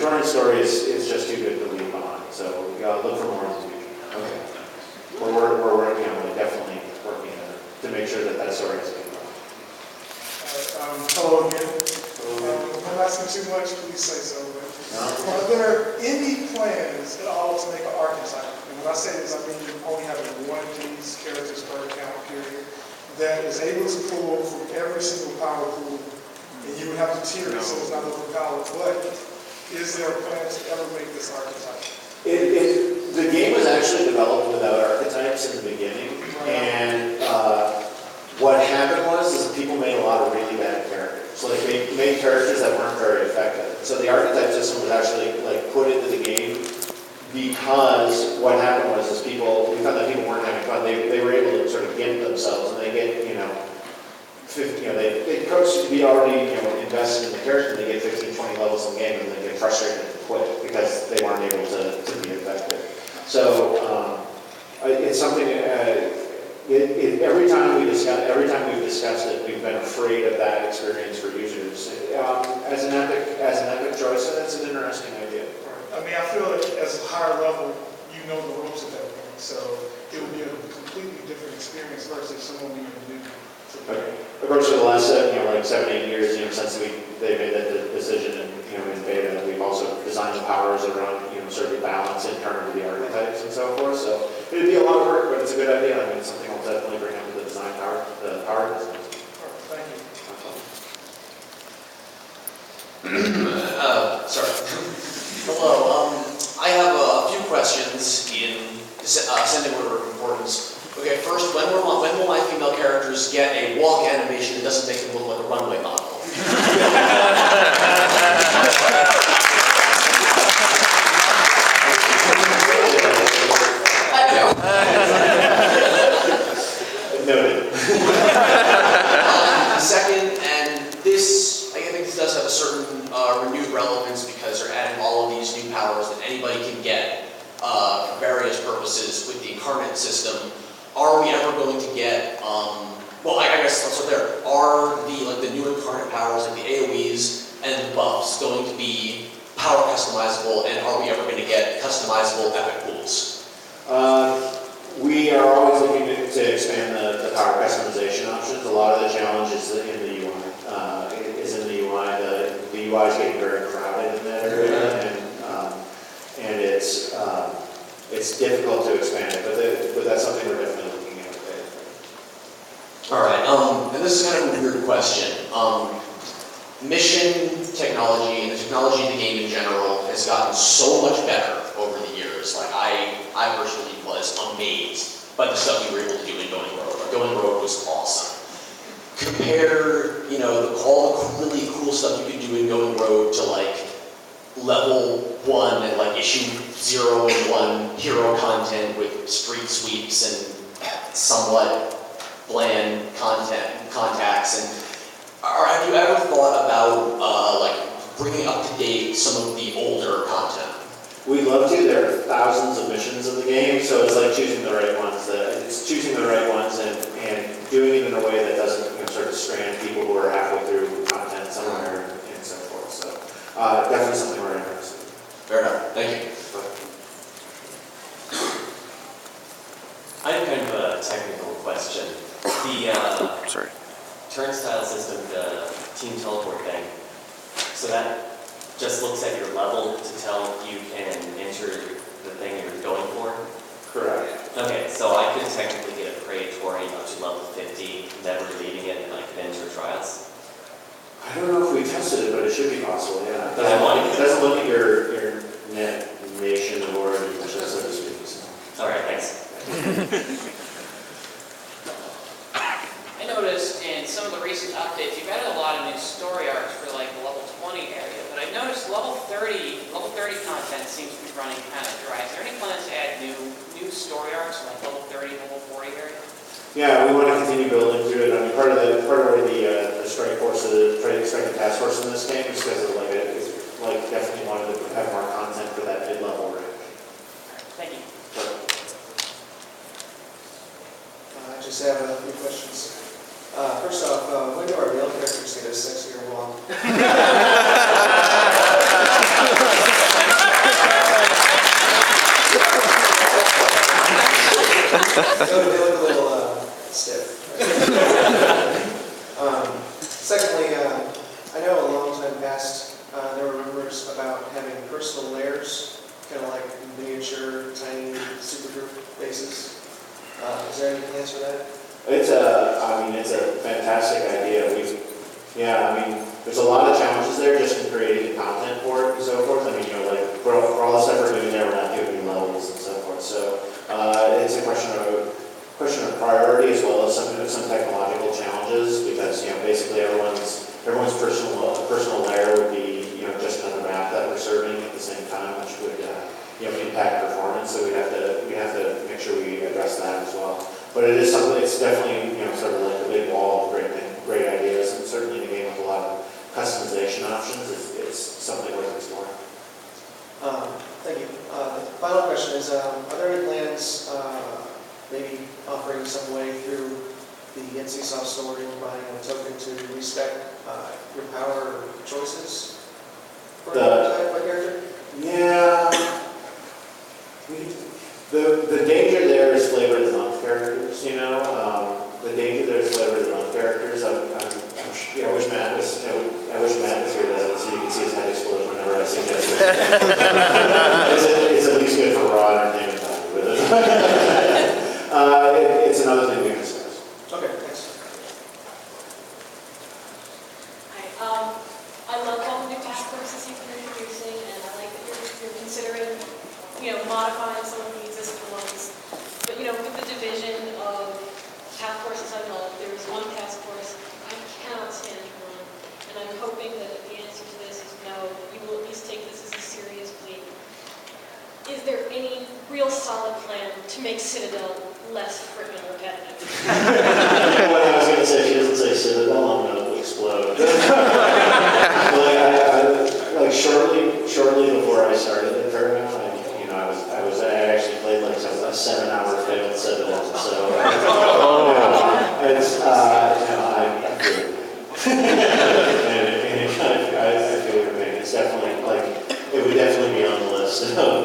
current story is just too good to leave behind. So we gotta look for more in the future. Okay. We're working on it, definitely working on it to make sure that that story is good. Hello again. If I'm asking too much, please say so. Are there any plans at all to make an archetype? And when I say this, I mean only having one of these characters per account period that is able to pull from every single power pool, and you would have to tier it so it's not overpowered. But is there a plan to ever make this archetype? The game was actually developed without archetypes in the beginning, and what happened was that people made a lot of really bad characters. Like they made characters that weren't very effective. So the archetype system was actually like put into the game because what happened was is we found that people weren't having fun. They were able to sort of gimp themselves, and they get they coach to be already invested in the character. They get 15, 20 levels in the game, and they get frustrated and quit because they weren't able to be effective. So it's something. Every time we've discussed it, we've been afraid of that experience for users. As an epic choice, that's an interesting idea. I mean, I feel that as a higher level, you know the ropes at that point, so it would be a completely different experience versus someone being new. Okay. Of course, for the last 7, 8 years, since they made that decision in beta, we've also designed the powers around sort of balance in terms of the archetypes and so forth. So it'd be a lot of work, but it's a good idea. I mean, it's something I'll definitely bring up to the power design. Thank you. Sorry. Hello. I have a few questions in ascending order of importance. Okay, first, when will my female characters get a walk animation that doesn't make them look like a runway model? Noted. Second, and this, I think this does have a certain renewed relevance because they're adding all of these new powers that anybody can get for various purposes with the incarnate system. Are we ever going to get, well, I guess let's start there. Are the new incarnate powers, like the AoEs and the buffs, going to be power customizable, and are we ever going to get customizable epic pools? We are always looking to expand the power customization options. A lot of the challenge is in the UI. The UI is getting very crowded in that area, and it's difficult to expand it. But that's something we're definitely looking at. All right. And this is kind of a weird question. Mission technology and the technology of the game in general has gotten so much better over the years. Like I personally was amazed by the stuff we were able to do in Going Rogue. Going Rogue was awesome. Compare, all the really cool stuff you could do in Going Rogue to like level 1 and like issue 0 and 1 hero content with street sweeps and somewhat bland contacts. And have you ever thought about like bringing up to date some of the older content? We'd love to. There are thousands of missions in the game, so it's like choosing the right ones. It's choosing the right ones and doing it in a way that doesn't sort of strand people who are halfway through content somewhere and so forth. So definitely something we're interested in. Fair enough. Thank you. I have kind of a technical question. The turnstile system, the team teleport thing, so that just looks at your level to tell if you can enter the thing you're going for? Correct. Okay, so I could technically get a Praetorian up to level 50, never deleting it, and I could enter trials? I don't know if we tested it, but it should be possible, yeah. It Yeah. doesn't look at your net nation or so to speak. So. All right, thanks. I noticed in some of the recent updates, you've added a lot of new story arcs for like the level 20 area, but I've noticed level 30 content seems to be running kind of dry. Is there any plans to add new story arcs like level 30, level 40 area? Yeah, we want to continue building through it. I mean, part of where the strike force, the strike task force in this game is because of definitely wanted to have more content for that mid-level range. Thank you. I just have a few questions. First off, when do our male characters get a sexier walk? They look a little stiff. Secondly, I know a long time past, there were rumors about having personal layers, kind of like miniature, tiny supergroup bases. Is there any plans for that? It's a fantastic idea. There's a lot of challenges there just in creating content for it and so forth. Like for all the stuff we're doing there, we're not doing levels and so forth. So it's a question of priority as well as some technological challenges because basically everyone's personal layer would be just another map that we're serving at the same time, which would impact performance. So we have to make sure we address that as well. But it is something. It's definitely sort of like a big wall of great ideas, and certainly in a game with a lot of customization options, it's something worth exploring. Thank you. Final question is, are there any plans, maybe offering some way through the NCSoft store, buying a token to respec your power choices for a character? Yeah. The danger there is flavor of the month characters, the danger there is flavor of the month characters. I wish Matt was here so you can see his head explode whenever I suggest it. It's at least good for raw entertainment value with it. It's another thing we can discuss. Okay, thanks. Hi, I love all the new task forces you've been introducing, and I like that you're considering, modifying some of the existing ones. But, with the division of task forces I love, there is one task force I cannot stand to run, and I'm hoping that if the answer to this is no, you will at least take this as a serious plea. Is there any real solid plan to make Citadel less freaking repetitive? What I was going to say, she doesn't say Citadel, I'm going to explode. Shortly before I started the program, I actually played like a 7-hour failed Citadel, so it's I feel and I feel your pain. It's definitely it would definitely be on the list of